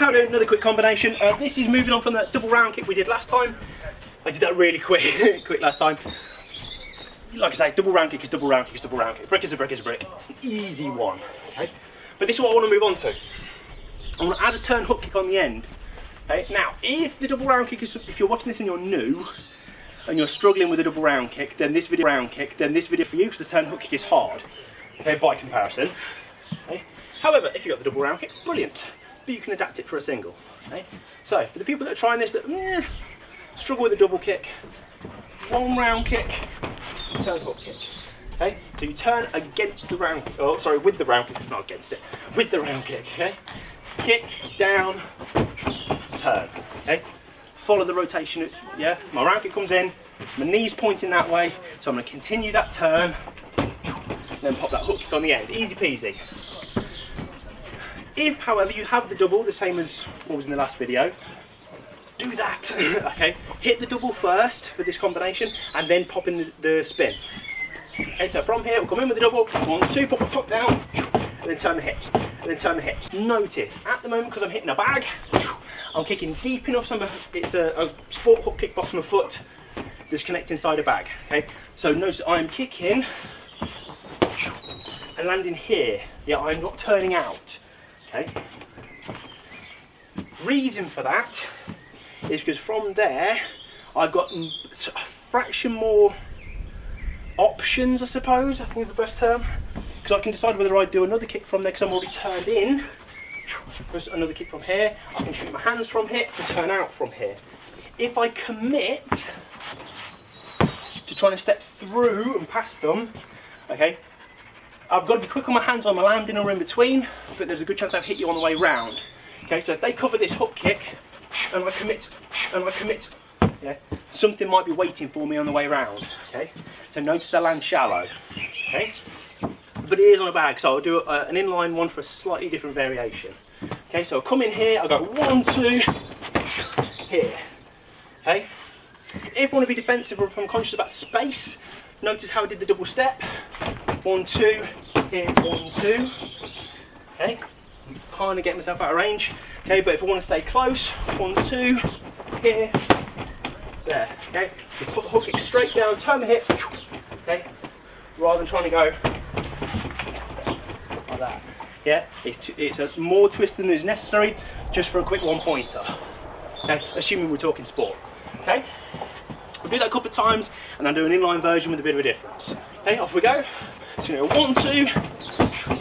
Now do another quick combination. This is moving on from that double round kick we did last time. I did that really quick, last time. Like I say, double round kick is double round kick is double round kick. Brick is a brick is a brick. It's an easy one. Okay. But this is what I want to move on to. I want to add a turn hook kick on the end. Okay. Now, if the double round kick is, if you're watching this and you're new, and you're struggling with a double round kick, then this video for you, because the turn hook kick is hard. Okay, by comparison. Okay. However, if you've got the double round kick, brilliant. But you can adapt it for a single. Okay. So, for the people that are trying this, that struggle with a double kick, one round kick, turn hook kick. Okay, so you turn against the round kick, oh sorry, with the round kick, not against it, with the round kick, okay? Kick, down, turn, okay? Follow the rotation, yeah? My round kick comes in, my knee's pointing that way, so I'm going to continue that turn, then pop that hook kick on the end, easy peasy. If, however, you have the double, the same as what was in the last video, do that, okay? Hit the double first for this combination, and then pop in the spin. Okay, so from here, we'll come in with the double, 1, 2, pop the foot down, and then turn the hips, and then turn the hips. Notice, at the moment, because I'm hitting a bag, I'm kicking deep enough, so it's a sport hook kick bottom of foot that's connecting inside a bag, okay? So notice I'm kicking and landing here. Yeah, I'm not turning out, okay? Reason for that is because from there, I've got a fraction more options, I suppose, I think is the best term, because I can decide whether I do another kick from there because I'm already turned in, there's another kick from here, I can shoot my hands from here and turn out from here. If I commit to trying to step through and past them, okay, I've got to be quick on my hands on my landing or in between, but there's a good chance I've hit you on the way round. Okay, so if they cover this hook kick and I commit, yeah, something might be waiting for me on the way round. Okay, so notice I land shallow. Okay, but it is on a bag, so I'll do an inline one for a slightly different variation. Okay, so I'll come in here, I'll go 1, 2, here. Okay, if I want to be defensive or if I'm conscious about space, notice how I did the double step. 1, 2, here, 1, 2. Okay, kind of get myself out of range. Okay, but if I want to stay close, 1, 2, here, there. Okay, just put the hook kick straight down, turn the hips. Okay, rather than trying to go like that. Yeah, it's a more twist than is necessary, just for a quick one pointer. Okay, assuming we're talking sport. Okay, we'll do that a couple of times, and I'll do an inline version with a bit of a difference. Okay, off we go. So you know, 1, 2,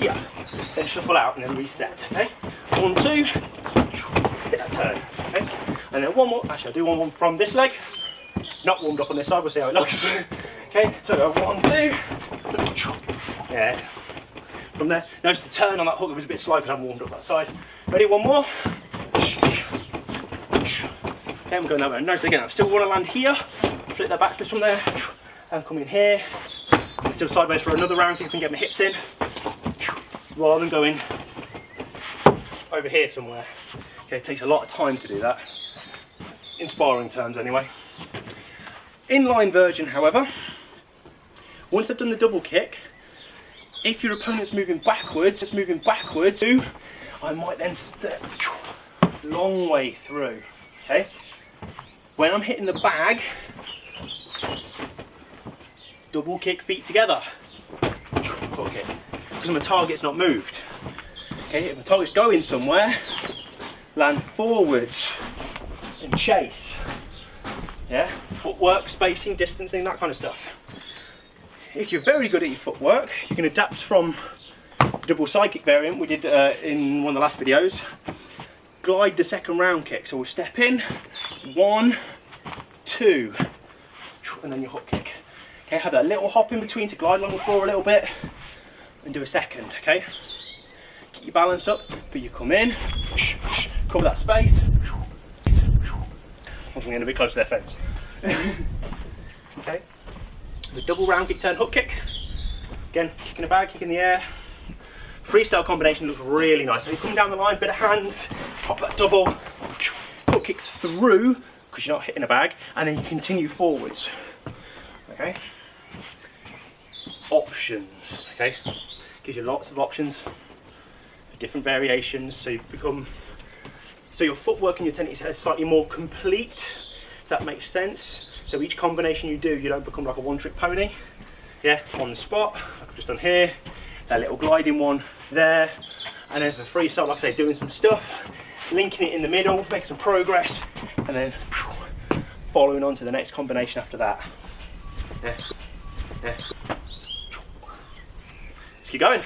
yeah, then shuffle out and then reset. Okay, 1, 2, hit that turn. Okay, and then one more. Actually, I'll do one from this leg. Not warmed up on this side. We'll see how it looks. Okay, so 1, 2, yeah. From there, notice the turn on that hook was a bit slow because I haven't warmed up that side. Ready? One more. Okay, I'm going that way. Notice again, I still want to land here. Flip that back just from there, and come in here. And still sideways for another round kick and get my hips in, rather than going over here somewhere. Okay, it takes a lot of time to do that, in sparring terms anyway. Inline version, however, once I've done the double kick, if your opponent's moving backwards, I might then step long way through. Okay, when I'm hitting the bag, double kick feet together, okay, because my target's not moved. Okay, if my target's going somewhere, land forwards and chase. Yeah, footwork, spacing, distancing, that kind of stuff. If you're very good at your footwork, you can adapt from the double side kick variant we did in one of the last videos. Glide the second round kick, so we'll step in, 1, 2, and then your hook kick. Okay, have that little hop in between to glide along the floor a little bit, and do a second. Okay, keep your balance up, but you come in, cover that space. I'm getting a bit close to their fence. Okay, the double round kick turn hook kick. Again, kick in the bag, kick in the air. Freestyle combination looks really nice. So you come down the line, bit of hands, pop that double, hook kick through, because you're not hitting a bag, and then you continue forwards. Okay. Options. Okay. Gives you lots of options for different variations, so you become So your footwork and your technique is slightly more complete, if that makes sense. So each combination you do, you don't become like a one-trick pony. Yeah, on the spot, like I've just done here, that little gliding one there, and then for the freestyle, like I say, doing some stuff, linking it in the middle, making some progress, and then following on to the next combination after that. Yeah. Yeah. Let's keep going.